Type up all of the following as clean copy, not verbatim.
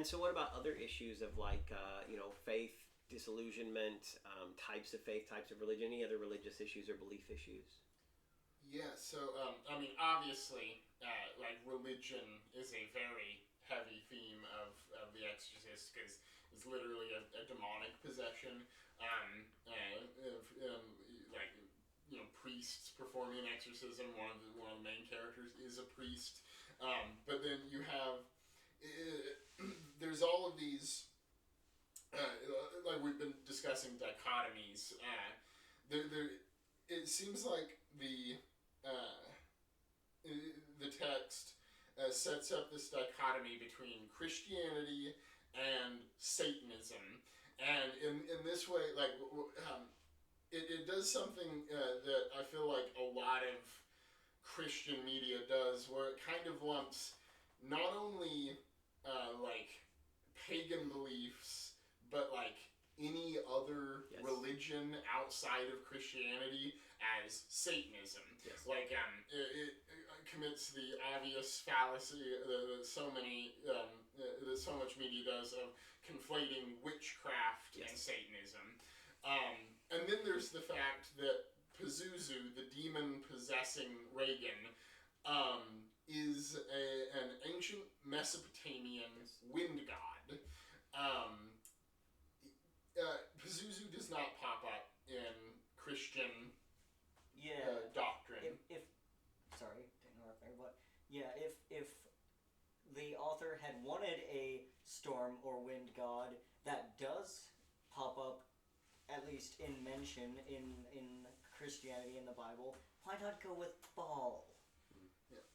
And so what about other issues of like, faith, disillusionment, types of faith, types of religion, any other religious issues or belief issues? Yeah, so, obviously, like, religion is a very heavy theme of The Exorcist, because it's literally a demonic possession. Like, priests performing an exorcism. One of the main characters is a priest. But then you have, there's all of these, like we've been discussing dichotomies. There, it seems like uh, the text sets up this dichotomy between Christianity and Satanism, and in this way, like, it does something that I feel like a lot of Christian media does, where it kind of lumps not only like pagan beliefs, but like any other Yes. religion outside of Christianity as Satanism. Yes. Like, it commits the obvious fallacy that so much media does of conflating witchcraft Yes. and Satanism. And then there's the fact that Pazuzu, the demon possessing Reagan, is an ancient Mesopotamian wind god. Pazuzu does not pop up in Christian doctrine. If sorry to interrupt there, but yeah, if the author had wanted a storm or wind god that does pop up, at least in mention in Christianity in the Bible, why not go with Baal,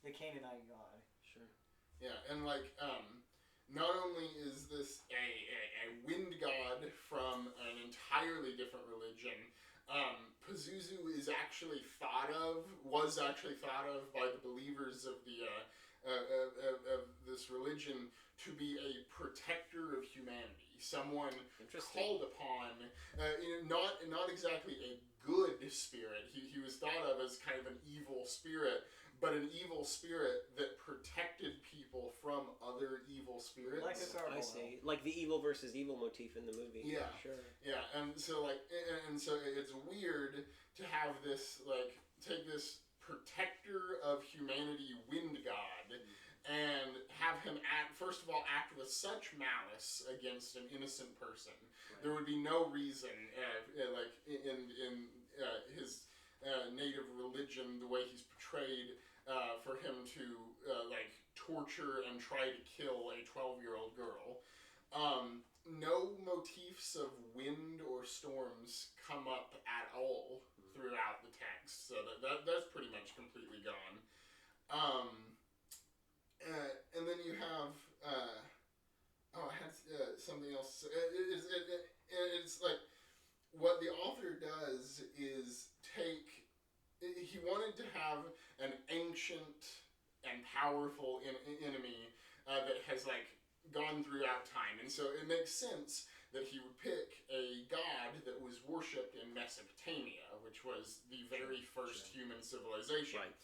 the Canaanite god? Sure. Yeah, and like, not only is this a wind god from an entirely different religion, Pazuzu was actually thought of by the believers of of this religion to be a protector of humanity, someone called upon, not exactly a good spirit. He was thought of as kind of an evil spirit, but an evil spirit that protected people from other evil spirits. Like a gargoyle. I see. Like the evil versus evil motif in the movie. Yeah. Sure. Yeah, and so it's weird to have this, like, take this protector of humanity wind god and have him first of all act with such malice against an innocent person. Right. There would be no reason, like in his native religion, the way he's portrayed, for him to like torture and try to kill a 12-year-old girl. No motifs of wind or storms come up at all throughout the text, so that's pretty much completely gone. And then you have I had something else. It's like what the author does is take. He wanted to have an ancient and powerful enemy that has like gone throughout time, and so it makes sense that he would pick a god that was worshipped in Mesopotamia, which was the very first human civilization. Right.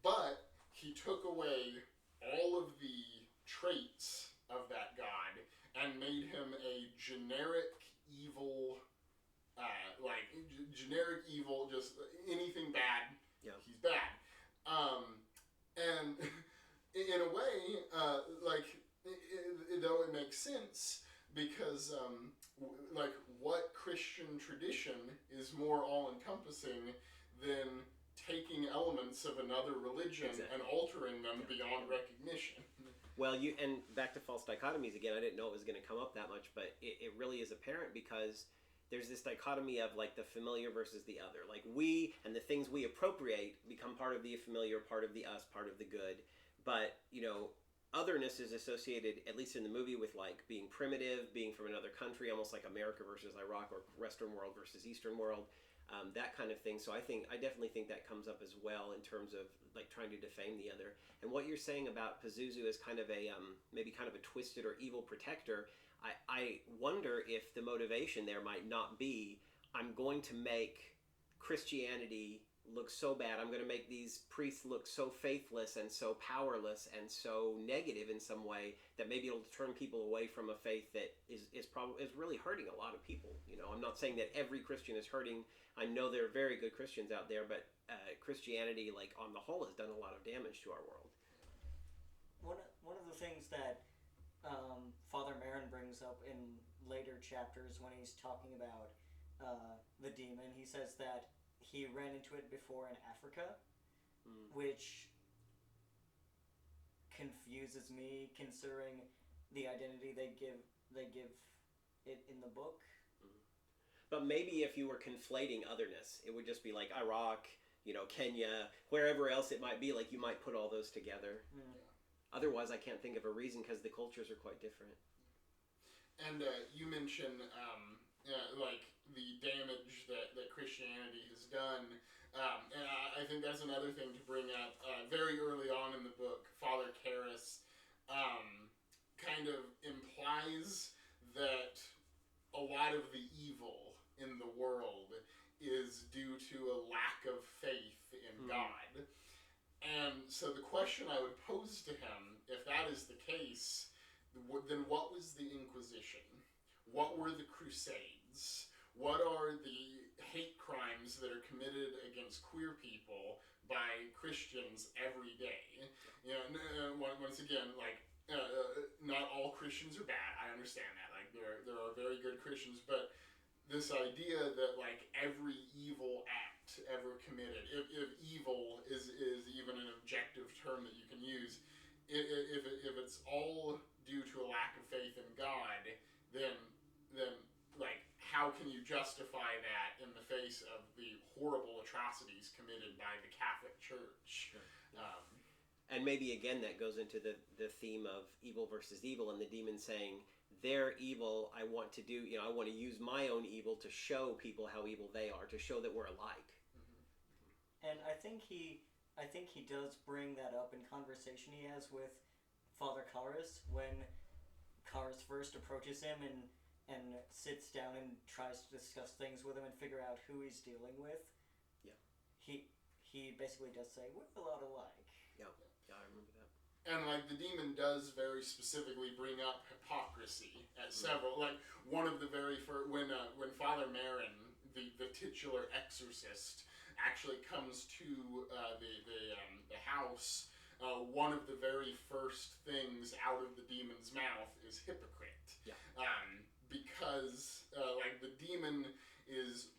But he took away all of the traits of that god and made him a generic evil, generic evil, just anything bad, yeah. He's bad. And in a way, though it makes sense, because what Christian tradition is more all-encompassing than taking elements of another religion and altering them beyond recognition? Well, and back to false dichotomies again, I didn't know it was going to come up that much, but it really is apparent because there's this dichotomy of like the familiar versus the other. Like we and the things we appropriate become part of the familiar, part of the us, part of the good. But, otherness is associated, at least in the movie, with like being primitive, being from another country, almost like America versus Iraq or Western world versus Eastern world, that kind of thing. So I definitely think that comes up as well in terms of like trying to defame the other. And what you're saying about Pazuzu as kind of a maybe kind of a twisted or evil protector, I wonder if the motivation there might not be, I'm going to make Christianity look so bad. I'm going to make these priests look so faithless and so powerless and so negative in some way that maybe it'll turn people away from a faith that is really hurting a lot of people. I'm not saying that every Christian is hurting. I know there are very good Christians out there, but Christianity, like on the whole, has done a lot of damage to our world. One of the things that Father Marin brings up in later chapters when he's talking about the demon, he says that he ran into it before in Africa, which confuses me considering the identity they give it in the book. But maybe if you were conflating otherness, it would just be like Iraq, Kenya, wherever else it might be, like you might put all those together. Yeah. Otherwise, I can't think of a reason because the cultures are quite different. And you mentioned like the damage that Christianity has done. And I think that's another thing to bring up. Very early on in the book, Father Karras kind of implies that a lot of the evil in the world is due to a lack of faith in God. And so the question I would pose to him, if that is the case, then what was the Inquisition? What were the Crusades? What are the hate crimes that are committed against queer people by Christians every day? Once again, like, not all Christians are bad. I understand that. Like, there are very good Christians, but this idea that, like, every evil act ever committed, if evil is even an objective term that you can use, if it's all due to a lack of faith in God, then like, how can you justify that in the face of the horrible atrocities committed by the Catholic Church? Sure. And maybe again that goes into the theme of evil versus evil, and the demon saying, they're evil, I want to do, I want to use my own evil to show people how evil they are, to show that we're alike. And I think he does bring that up in conversation he has with Father Karras when Karras first approaches him and sits down and tries to discuss things with him and figure out who he's dealing with. Yeah. He basically does say, we're a lot alike. Yeah, I remember that. And, like, the demon does very specifically bring up hypocrisy at several, like, one of the very first, when Father Marin, the titular exorcist, actually comes to the house, one of the very first things out of the demon's mouth is hypocrite. Yeah. Because, like, the demon is,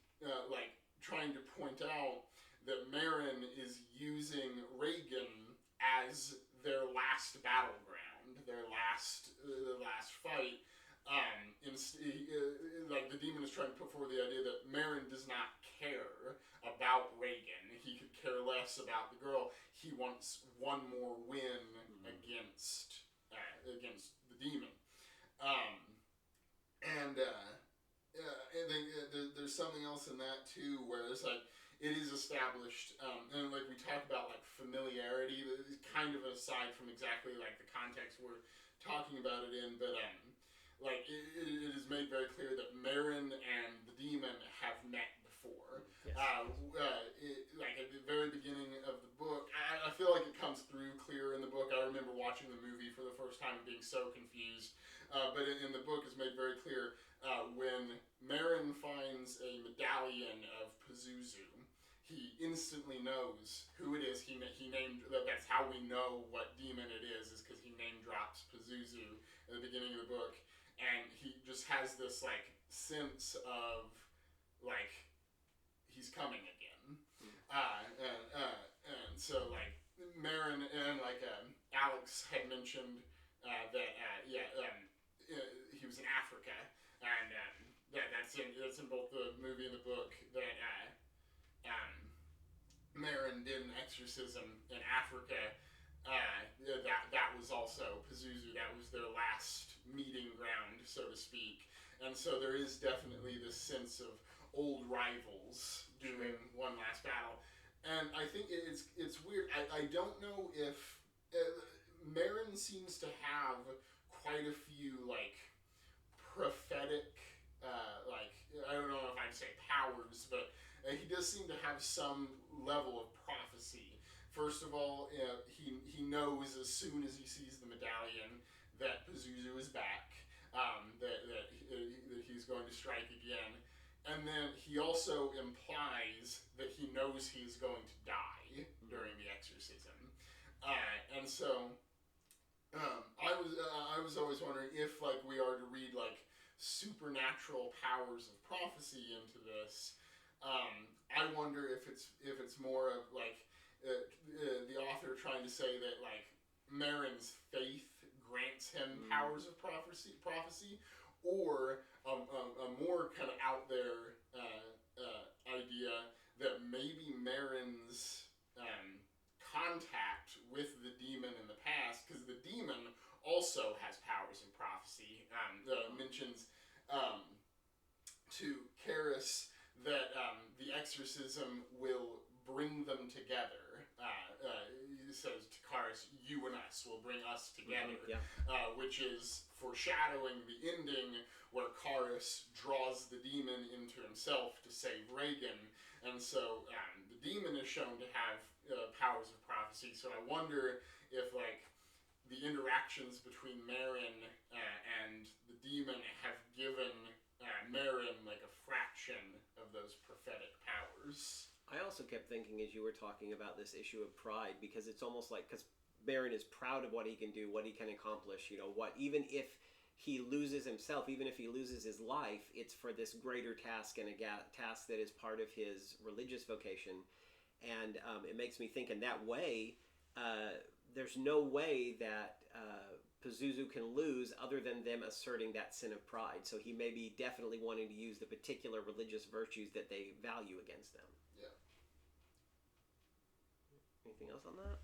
like, trying to point out that Marin is using Reagan as their last battleground, their last fight. Like, the demon is trying to put forward the idea that Marin does not care about Reagan. He could care less about the girl. He wants one more win against the demon. There's something else in that too, where it's like, it is established, and like we talk about, like, familiarity, kind of aside from exactly, like, the context we're talking about it in, but like, it is made very clear that Marin and the demon have met before. Yes. Like, at the very beginning of the book, I feel like it comes through clear in the book. I remember watching the movie for the first time and being so confused, but in the book it's made very clear when Marin finds a medallion of Pazuzu, he instantly knows who it is. He named, that's how we know what demon it is because he name drops Pazuzu at the beginning of the book, and he just has this, like, sense of, like, he's coming again. And so, like, Marin and, like, Alex had mentioned that he was in Africa, and that's in both the movie and the book, that Marin did an exorcism in Africa. That was also Pazuzu. That was their last meeting ground, so to speak. And so there is definitely this sense of old rivals doing one last battle. And I think it's weird. I don't know if Marin seems to have quite a few, like, prophetic, like, I don't know if I'd say powers, but he does seem to have some level of prophecy. First of all, he knows as soon as he sees the medallion that Pazuzu is back, that he's going to strike again. And then he also implies that he knows he's going to die during the exorcism. And so I was always wondering if like we are to read like supernatural powers of prophecy into this. I wonder if it's more of like the author trying to say that like Marin's faith grants him powers of prophecy, or a more kind of out there idea that maybe Marin's contact with the demon in the past, because the demon also has powers in prophecy, mentions to Karis that the exorcism will bring them together. He says to Karis, "You and us will bring us together," which is foreshadowing the ending where Karis draws the demon into himself to save Reagan. And so the demon is shown to have powers of prophecy. So I wonder if like the interactions between Marin and the demon have given Marin like a fraction of those prophetic powers. I also kept thinking as you were talking about this issue of pride, because it's almost like, because Marin is proud of what he can do, what he can accomplish, what, even if he loses himself, even if he loses his life, it's for this greater task and a task that is part of his religious vocation. And it makes me think in that way, there's no way that Pazuzu can lose other than them asserting that sin of pride. So he may be definitely wanting to use the particular religious virtues that they value against them. Yeah. Anything else on that?